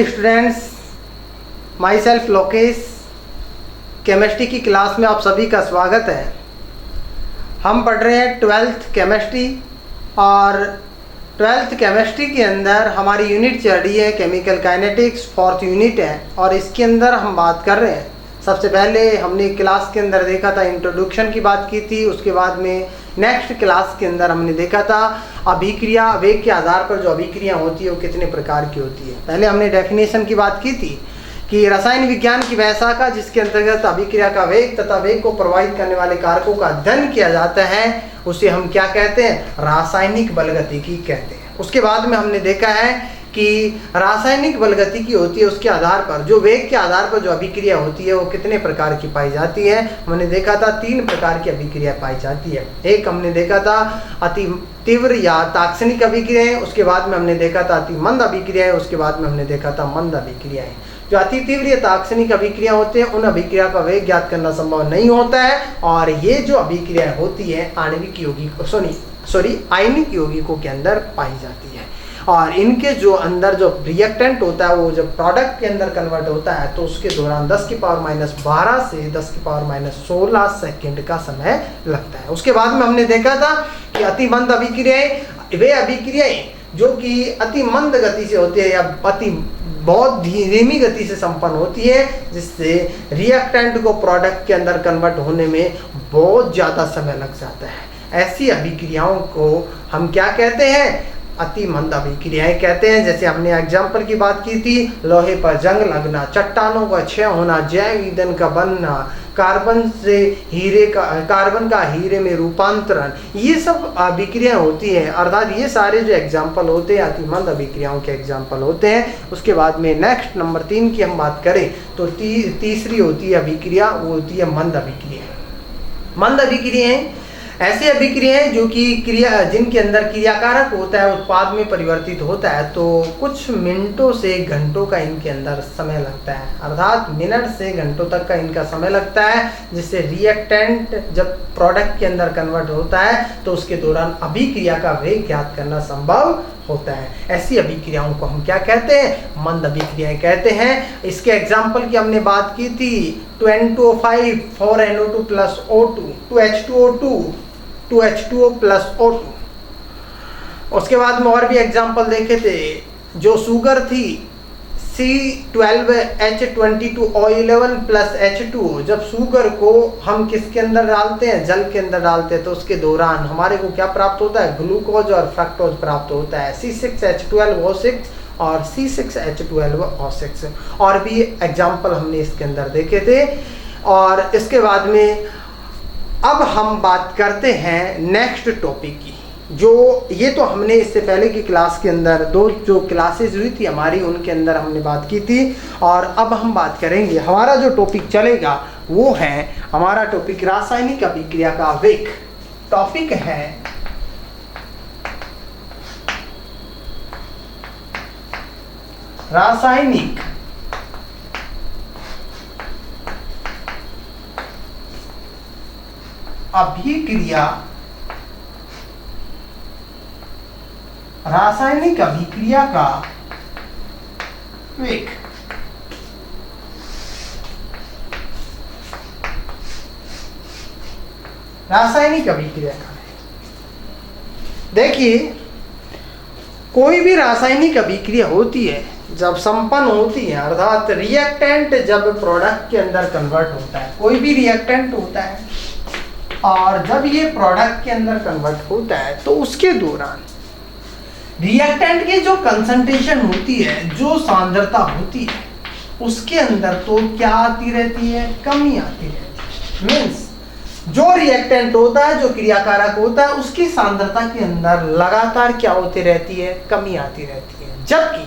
Students, my self Lokesh. Chemistry की class में आप सभी का स्वागत है। हम पढ़ रहे हैं 12th केमिस्ट्री और 12th केमिस्ट्री के अंदर हमारी यूनिट चल रही है केमिकल काइनेटिक्स, 4th यूनिट है और इसके अंदर हम बात कर रहे हैं। सबसे पहले हमने क्लास के अंदर देखा था इंट्रोडक्शन की बात की थी, उसके बाद में नेक्स्ट क्लास के अंदर हमने देखा था अभिक्रिया, वेग के आधार पर जो अभिक्रिया होती है वो कितने प्रकार की होती है। पहले हमने डेफिनेशन की बात की थी कि रसायन विज्ञान की वह शाखा जिसके अंतर्गत अभिक्रिया का वेग तथा वेग को प्रभावित करने वाले कारकों का अध्ययन किया जाता है उसे हम क्या कहते हैं, रासायनिक बलगतिकी कहते हैं। उसके बाद में हमने देखा है कि रासायनिक बलगतिकी होती है, उसके आधार पर जो वेग के आधार पर जो अभिक्रिया होती है वो कितने प्रकार की पाई जाती है। हमने देखा था 3 प्रकार की अभिक्रिया पाई जाती है। एक हमने देखा था अति तीव्र या तात्क्षणिक अभिक्रियाएं, उसके बाद में हमने देखा था अति मंद अभिक्रियाएं, उसके बाद में हमने देखा था मंद अभिक्रियाएं। जो अति तीव्र या तात्क्षणिक अभिक्रिया होते हैं उन अभिक्रिया का वेग ज्ञात करना संभव नहीं होता है और ये जो अभिक्रिया होती है आणविक यौगिक आयनिक यौगिकों के अंदर पाई जाती है और इनके जो अंदर जो रिएक्टेंट होता है वो जब प्रोडक्ट के अंदर कन्वर्ट होता है तो उसके दौरान 10⁻⁻12 से 10⁻16 सेकंड का समय लगता है। उसके बाद में हमने देखा था कि अति मंद अभिक्रियाएं वे अभिक्रियाएं जो कि अति मंद गति से होती है या बहुत धीमी गति से संपन्न होती है, जिससे रिएक्टेंट को प्रोडक्ट के अंदर कन्वर्ट होने में बहुत ज़्यादा समय लग जाता है। ऐसी अभिक्रियाओं को हम क्या कहते हैं, अति मंद अभिक्रियाएं कहते हैं। जैसे हमने एग्जाम्पल की बात की थी, लोहे पर जंग लगना, चट्टानों का क्षय होना, जैव ईंधन का बनना, कार्बन का हीरे में रूपांतरण, ये सब अभिक्रियाएं होती हैं। अर्थात ये सारे जो एग्जाम्पल होते हैं अति मंद अभिक्रियाओं के एग्जाम्पल होते हैं। उसके बाद में नेक्स्ट नंबर 3 की हम बात करें तो तीसरी होती है अभिक्रिया, वो होती है मंद अभिक्रिया। मंद अभिक्रियाएं ऐसी अभिक्रियाएं जो कि जिनके अंदर क्रियाकारक होता है उत्पाद में परिवर्तित होता है तो कुछ मिनटों से घंटों का इनके अंदर समय लगता है, अर्थात मिनट से घंटों तक का इनका समय लगता है, जिससे रिएक्टेंट जब प्रोडक्ट के अंदर कन्वर्ट होता है तो उसके दौरान अभिक्रिया का वेग ज्ञात करना संभव होता है। ऐसी अभिक्रियाओं को हम क्या कहते हैं, मंद अभिक्रियाएं कहते हैं। इसके एग्जाम्पल की हमने बात की थी 2N2O5 4NO2 + O2 2H2O2 2H2O + O2। उसके बाद में और भी एग्जाम्पल देखे थे। जो शुगर थी C12H22O11 + H2O, जब शुगर को हम किसके अंदर डालते हैं, जल के अंदर डालते हैं तो उसके दौरान हमारे को क्या प्राप्त होता है, ग्लूकोज और फ्रक्टोज प्राप्त होता है, C6H12O6 और C6H12O6। और भी एग्जाम्पल हमने इसके अंदर देखे थे। और इसके बाद में अब हम बात करते हैं नेक्स्ट टॉपिक की। जो ये तो हमने इससे पहले की क्लास के अंदर 2 जो क्लासेस हुई थी हमारी उनके अंदर हमने बात की थी और अब हम बात करेंगे, हमारा जो टॉपिक चलेगा वो है हमारा टॉपिक रासायनिक अभिक्रिया का वेग। टॉपिक है रासायनिक अभिक्रिया, रासायनिक अभिक्रिया का वेग। रासायनिक अभिक्रिया का देखिए, कोई भी रासायनिक अभिक्रिया होती है जब संपन्न होती है, अर्थात रिएक्टेंट जब प्रोडक्ट के अंदर कन्वर्ट होता है, कोई भी रिएक्टेंट होता है और जब ये प्रोडक्ट के अंदर कन्वर्ट होता है तो उसके दौरान रिएक्टेंट की जो कंसंट्रेशन होती है, जो सांद्रता होती है, उसके अंदर तो क्या आती रहती है, कमी आती रहती है। मीन्स जो रिएक्टेंट होता है, जो क्रियाकारक होता है, उसकी सांद्रता के अंदर लगातार क्या होती रहती है, कमी आती रहती है। जबकि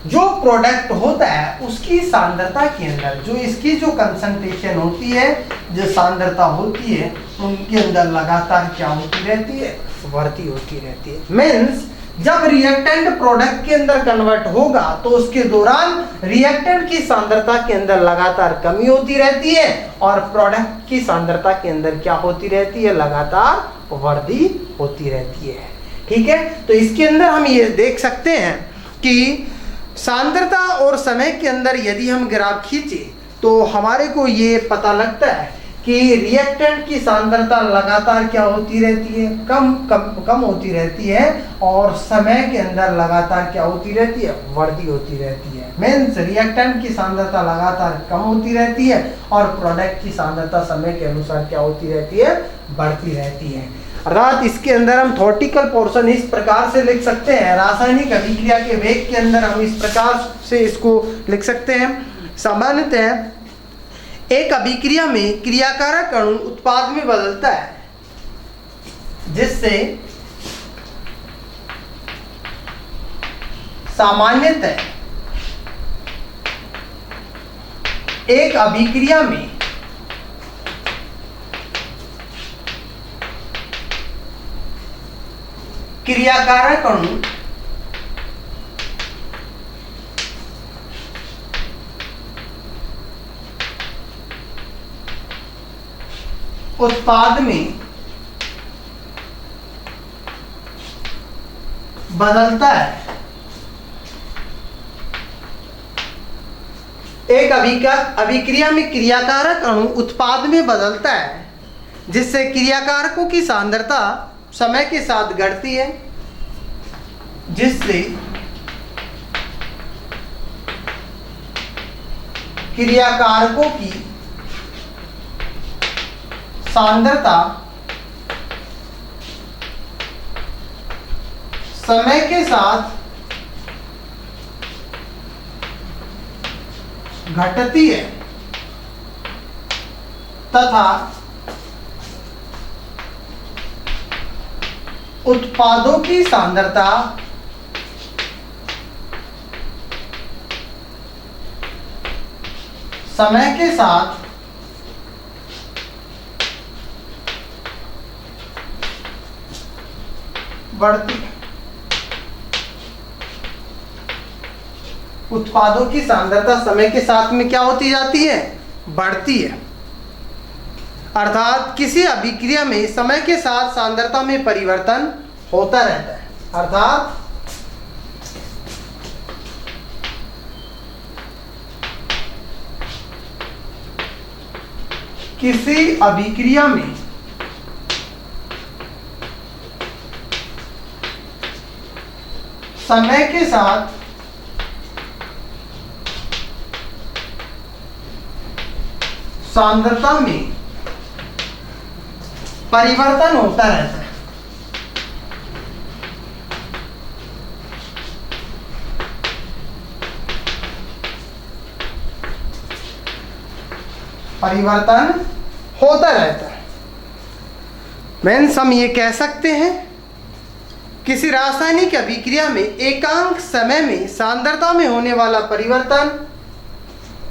जो प्रोडक्ट होता है उसकी सांद्रता के अंदर जो इसकी जो कंसंट्रेशन होती है, जो सांद्रता होती है, उनके अंदर लगातार क्या होती रहती है, वृद्धि होती रहती है। मीन्स जब रिएक्टेंट प्रोडक्ट के अंदर कन्वर्ट होगा तो उसके दौरान रिएक्टेंट की सांद्रता के अंदर लगातार कमी होती रहती है और प्रोडक्ट की सांद्रता के अंदर क्या होती रहती है, लगातार वृद्धि होती रहती है। ठीक है, तो इसके अंदर हम ये देख सकते हैं कि सांद्रता और समय के अंदर यदि हम ग्राफ खींचे तो हमारे को ये पता लगता है कि रिएक्टेंट की सांद्रता लगातार क्या होती रहती है, कम कम कम होती रहती है, और समय के अंदर लगातार क्या होती रहती है, वृद्धि होती रहती है। मीन्स रिएक्टेंट की सांद्रता लगातार कम होती रहती है और प्रोडक्ट की सांद्रता समय के अनुसार क्या होती रहती है, बढ़ती रहती है। अर्थात इसके अंदर हम थ्योरेटिकल पोर्शन इस प्रकार से लिख सकते हैं, रासायनिक अभिक्रिया के वेग के अंदर हम इस प्रकार से इसको लिख सकते हैं। सामान्यतः एक अभिक्रिया में क्रियाकारक अणु उत्पाद में बदलता है, जिससे सामान्यतः एक अभिक्रिया में क्रियाकारक अणु उत्पाद में बदलता है। एक अभिक्रिया में क्रियाकारक अणु उत्पाद में बदलता है, जिससे क्रियाकारकों की सांद्रता समय के साथ घटती है, जिससे क्रियाकारकों की सांद्रता समय के साथ घटती है तथा उत्पादों की सांद्रता समय के साथ बढ़ती है। उत्पादों की सांद्रता समय के साथ में क्या होती जाती है, बढ़ती है। अर्थात किसी अभिक्रिया में समय के साथ सांद्रता में परिवर्तन होता रहता है। अर्थात किसी अभिक्रिया में समय के साथ सांद्रता में परिवर्तन होता रहता है। परिवर्तन होता रहता है। मीन्स हम ये कह सकते हैं किसी रासायनिक अभिक्रिया में एकांक समय में सांद्रता में होने वाला परिवर्तन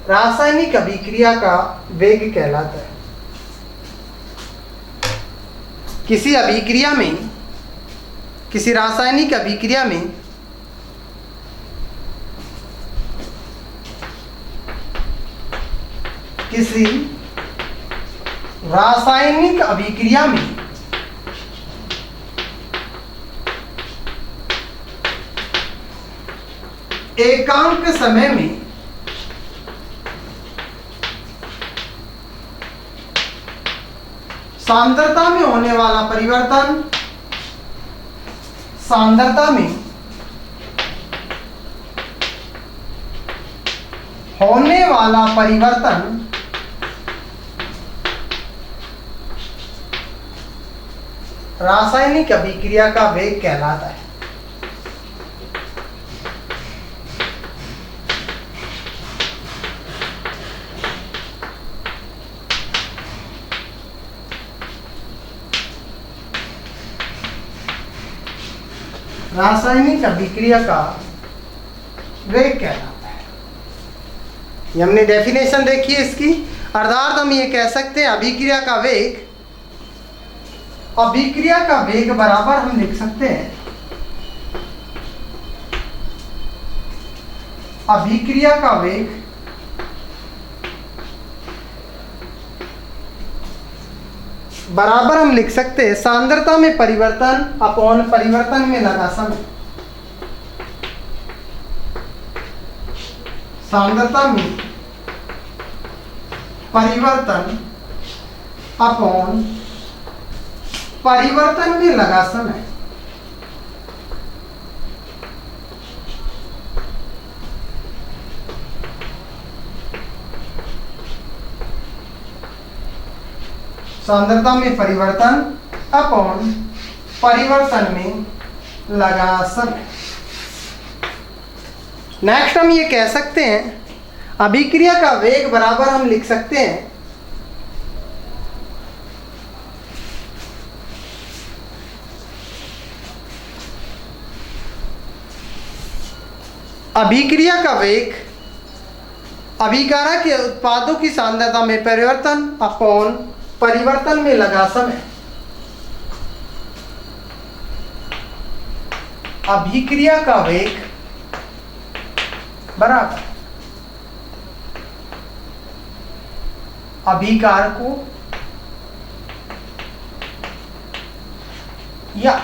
रासायनिक अभिक्रिया का वेग कहलाता है। किसी अभिक्रिया में, किसी रासायनिक अभिक्रिया में किसी रासायनिक अभिक्रिया में एकांक समय में सांद्रता में होने वाला परिवर्तन सांद्रता में होने वाला परिवर्तन रासायनिक अभिक्रिया का वेग कहलाता है। रासायनिक अभिक्रिया का वेग कहलाता है। ये हमने डेफिनेशन देखी है इसकी। अर्थात हम ये कह सकते हैं अभिक्रिया का वेग, अभिक्रिया का वेग बराबर हम लिख सकते हैं अभिक्रिया का वेग बराबर हम लिख सकते हैं सांद्रता में परिवर्तन अपॉन परिवर्तन में लगा समय। सांद्रता में परिवर्तन अपॉन परिवर्तन में लगा समय। सांद्रता में परिवर्तन अपॉन परिवर्तन में लगा समय। नेक्स्ट हम ये कह सकते हैं अभिक्रिया का वेग बराबर हम लिख सकते हैं अभिक्रिया का वेग अभिकारा के उत्पादों की सांद्रता में परिवर्तन अपॉन परिवर्तन में लगा समय। अभिक्रिया का वेग बराबर अभिकार को या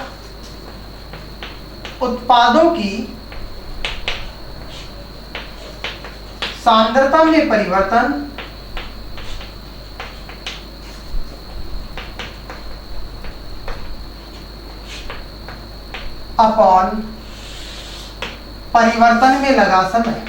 उत्पादों की सांद्रता में परिवर्तन अपॉन परिवर्तन में लगा समय।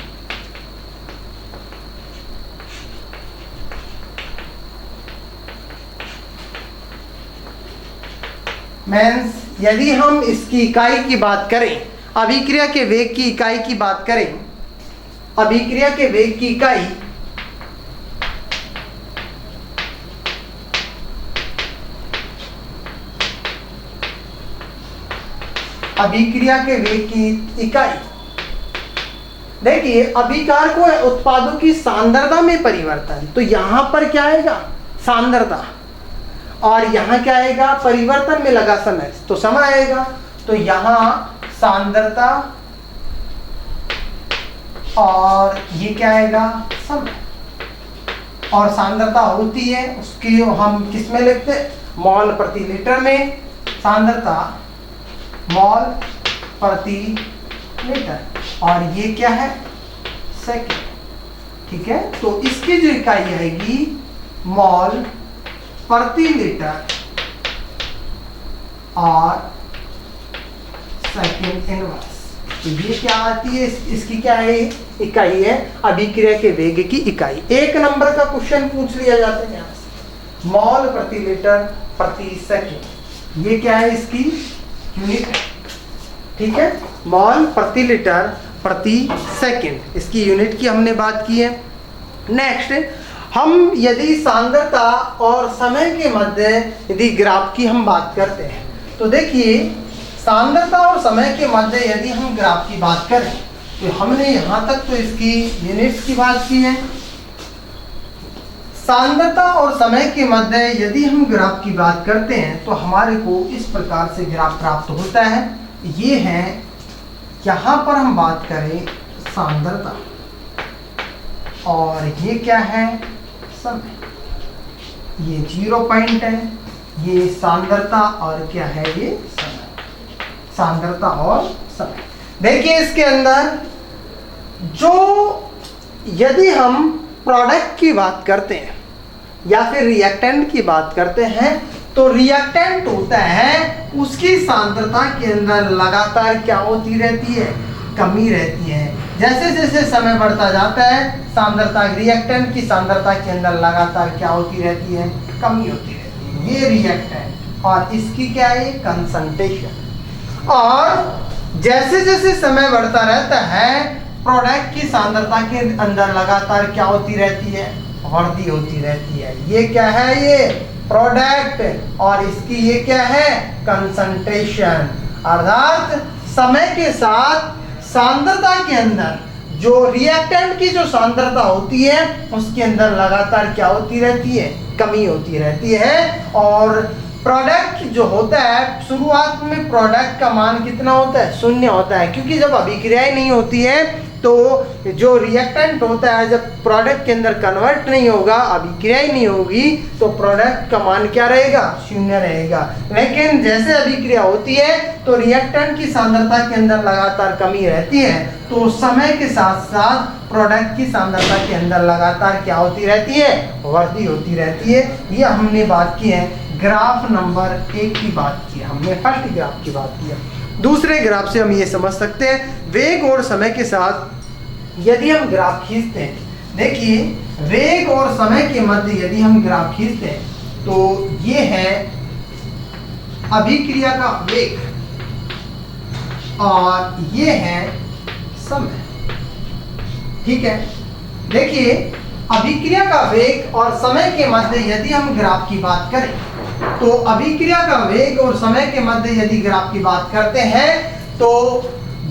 मीन्स यदि हम इसकी इकाई की बात करें, अभिक्रिया के वेग की इकाई की बात करें, अभिक्रिया के वेग की इकाई अभिक्रिया के वेग की इकाई देखिए अभिकार को उत्पादों की सांद्रता में परिवर्तन, तो यहां पर क्या आएगा सांद्रता और यहां क्या आएगा परिवर्तन में लगा समय, तो समय आएगा। तो यहां सांद्रता और ये क्या आएगा समय, और सांद्रता होती है उसकी हम किस में लिखते हैं मॉल प्रति लीटर में, सांद्रता मॉल प्रति लीटर और ये क्या है सेकेंड। ठीक है, तो इसकी जो इकाई आएगी मॉल प्रति लीटर और सेकेंड इनवर्स। तो ये क्या आती है इसकी क्या है इकाई है अभिक्रिया के वेग की इकाई। एक नंबर का क्वेश्चन पूछ लिया जाता है यहाँ से मॉल प्रति लीटर प्रति सेकेंड, ये क्या है इसकी यूनिट है। ठीक है, मॉल प्रति लीटर प्रति सेकेंड इसकी यूनिट की हमने बात की है। नेक्स्ट हम यदि सांद्रता और समय के मध्य यदि ग्राफ की हम बात करते हैं तो देखिए सांद्रता और समय के मध्य यदि हम ग्राफ की बात करें तो हमने यहाँ तक तो इसकी यूनिट्स की बात की है। सांद्रता और समय के मध्य यदि हम ग्राफ की बात करते हैं तो हमारे को इस प्रकार से ग्राफ प्राप्त होता है। ये है यहाँ पर हम बात करें सांद्रता और ये क्या है समय, ये 0 पॉइंट है, ये सांद्रता और क्या है ये समय, सांद्रता और समय। देखिए इसके अंदर जो यदि हम प्रोडक्ट की बात करते हैं या फिर रिएक्टेंट की बात करते हैं तो रिएक्टेंट होता है उसकी सांद्रता के अंदर लगातार क्या होती रहती है कमी रहती है। जैसे जैसे समय बढ़ता जाता है सांद्रता रिएक्टेंट की सांद्रता के अंदर लगातार क्या होती रहती है कमी होती रहती है। ये रिएक्टेंट और इसकी क्या है कंसंट्रेशन। और जैसे जैसे समय बढ़ता रहता है प्रोडक्ट की सांद्रता के अंदर लगातार क्या होती रहती है वृद्धि होती रहती है। ये क्या है ये प्रोडक्ट और इसकी ये क्या है कंसंट्रेशन। अर्थात समय के साथ सांद्रता के अंदर जो रिएक्टेंट की जो सांद्रता होती है उसके अंदर लगातार क्या होती रहती है कमी होती रहती है। और प्रोडक्ट जो होता है शुरुआत में प्रोडक्ट का मान कितना होता है 0 होता है, क्योंकि जब अभिक्रियाएं नहीं होती है तो जो रिएक्टेंट होता है जब प्रोडक्ट के अंदर कन्वर्ट नहीं होगा, अभिक्रिया ही नहीं होगी, तो प्रोडक्ट का मान क्या रहेगा? शून्य रहेगा। लेकिन जैसे अभिक्रिया होती है तो रिएक्टेंट की सांद्रता के अंदर लगातार कमी रहती है, तो समय के साथ साथ प्रोडक्ट की सांद्रता के अंदर लगातार क्या होती रहती है? वृद्धि होती रहती है। ये हमने बात की है ग्राफ नंबर 1 की बात की है, हमने फर्स्ट ग्राफ की बात की है। दूसरे ग्राफ से हम ये समझ सकते हैं वेग और समय के साथ यदि हम ग्राफ खींचते हैं, देखिए वेग और समय के मध्य यदि हम ग्राफ खींचते हैं तो ये है अभिक्रिया का वेग और ये है समय, ठीक है। देखिए अभिक्रिया का वेग और समय के मध्य यदि हम ग्राफ की बात करें तो अभिक्रिया का वेग और समय के मध्य यदि ग्राफ की बात करते हैं तो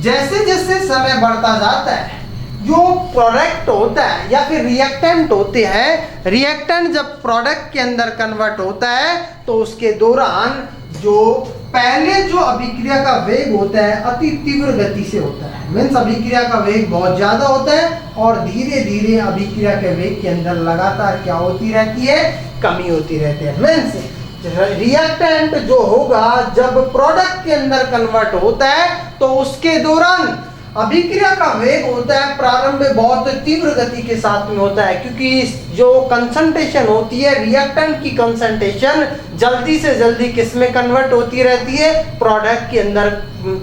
जैसे जैसे समय बढ़ता जाता है जो प्रोडक्ट होता है या फिर रिएक्टेंट होते हैं, रिएक्टेंट जब प्रोडक्ट के अंदर कन्वर्ट होता है तो उसके दौरान जो पहले जो अभिक्रिया का वेग होता है अति तीव्र गति से होता है, मीन्स अभिक्रिया का वेग बहुत ज्यादा होता है और धीरे धीरे अभिक्रिया के वेग के अंदर लगातार क्या होती रहती है? कमी होती रहती है। मीन्स रिएक्टेंट जो होगा जब प्रोडक्ट के अंदर कन्वर्ट होता है तो उसके दौरान अभिक्रिया का वेग होता है प्रारंभ में बहुत तीव्र गति के साथ में होता है, क्योंकि जो कंसंट्रेशन होती है रिएक्टेंट की कंसंट्रेशन जल्दी से जल्दी किस में कन्वर्ट होती रहती है? प्रोडक्ट के अंदर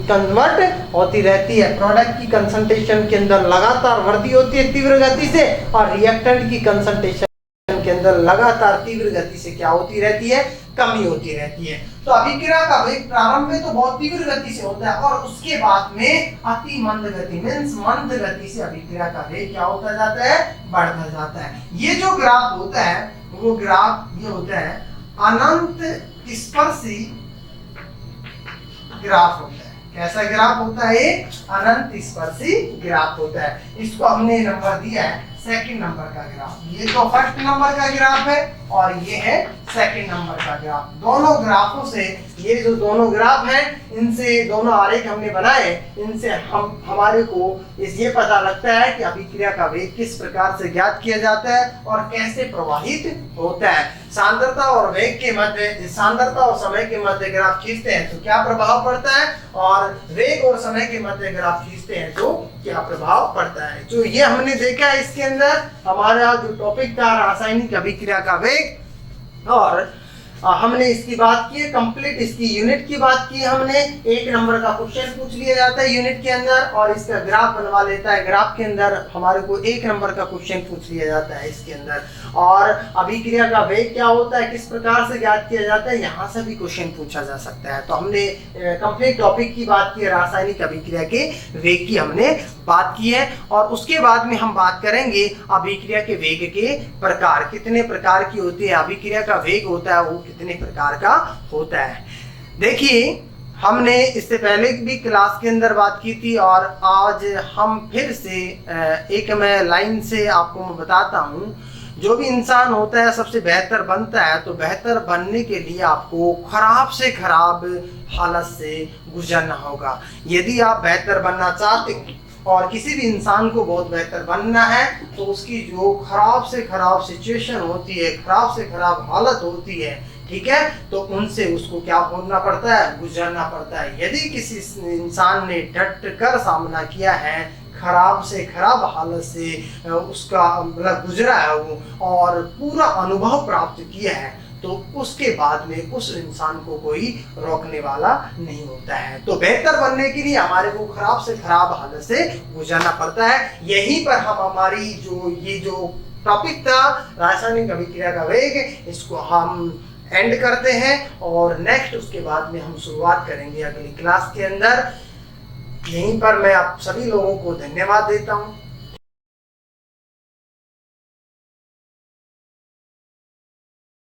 कन्वर्ट होती रहती है। प्रोडक्ट की कंसंट्रेशन के अंदर लगातार वृद्धि होती है तीव्र गति से और रिएक्टेंट की कंसंट्रेशन के अंदर लगातार तीव्र गति से क्या होती रहती है? कमी होती रहती है। तो अभिक्रिया का वेग प्रारंभ में तो बहुत तीव्र गति से होता है और उसके बाद में अति मंद गति मीन्स मंद गति से अभिक्रिया का वेग क्या होता जाता है? बढ़ता जाता है। ये जो ग्राफ होता है वो ग्राफ ये होता है अनंत स्पर्शी ग्राफ होता है। कैसा ग्राफ होता है? अनंत स्पर्शी ग्राफ होता है। इसको हमने नंबर दिया है सेकंड नंबर का ग्राफ। ये तो फर्स्ट नंबर का ग्राफ है और ये है सेकंड नंबर का ग्राफ। दोनों ग्राफों से ये जो दोनों ग्राफ हैं इनसे दोनों आरेख हमने बनाए, इनसे हम हमारे को ये पता लगता है कि अभिक्रिया का वेग किस प्रकार से ज्ञात किया जाता है और कैसे प्रवाहित होता है। सांद्रता और वेग के मध्य, सांद्रता और समय के मध्य ग्राफ खींचते हैं तो क्या प्रभाव पड़ता है और वेग और समय के मध्य ग्राफ खींचते हैं तो क्या प्रभाव पड़ता है। जो ये हमने देखा है इसके अंदर हमारा जो टॉपिक था रासायनिक अभिक्रिया का वेग और हमने इसकी बात की है कंप्लीट, इसकी यूनिट की बात की हमने। 1 नंबर का क्वेश्चन पूछ लिया जाता है यूनिट के अंदर और इसका ग्राफ बनवा लेता है। ग्राफ के अंदर हमारे को 1 नंबर का क्वेश्चन पूछ लिया जाता है इसके अंदर। और अभिक्रिया का वेग क्या होता है, किस प्रकार से ज्ञात किया जाता है, यहाँ से भी क्वेश्चन पूछा जा सकता है। तो हमने कंप्लीट टॉपिक की बात की है, रासायनिक अभिक्रिया के वेग की हमने बात की है। और उसके बाद में हम बात करेंगे अभिक्रिया के वेग के प्रकार, कितने प्रकार की होती है अभिक्रिया का वेग होता है, वो कितने प्रकार का होता है। देखिए हमने इससे पहले भी क्लास के अंदर बात की थी और आज हम फिर से एक मैं लाइन से आपको मैं बताता हूँ। जो भी इंसान होता है सबसे बेहतर बनता है, तो बेहतर बनने के लिए आपको खराब से खराब हालत से गुजरना होगा। यदि आप बेहतर बनना चाहते हैं और किसी भी इंसान को बहुत बेहतर बनना है तो उसकी जो खराब से खराब सिचुएशन होती है, खराब से खराब हालत होती है, ठीक है, तो उनसे उसको क्या होना पड़ता है, गुजरना पड़ता है। यदि किसी इंसान ने डट कर सामना किया है, खराब से खराब हालत से उसका मतलब गुजरा है वो और पूरा अनुभव प्राप्त किया है, तो उसके बाद में उस इंसान को कोई रोकने वाला नहीं होता है। तो बेहतर बनने के लिए हमारे को खराब से खराब हालत से गुजरना पड़ता है। यहीं पर हम हमारी जो टॉपिक था रासायनिक अभिक्रिया का वेग, इसको हम एंड करते हैं और नेक्स्ट उसके बाद में हम शुरुआत करेंगे अगली क्लास के अंदर। यहीं पर मैं आप सभी लोगों को धन्यवाद देता हूँ।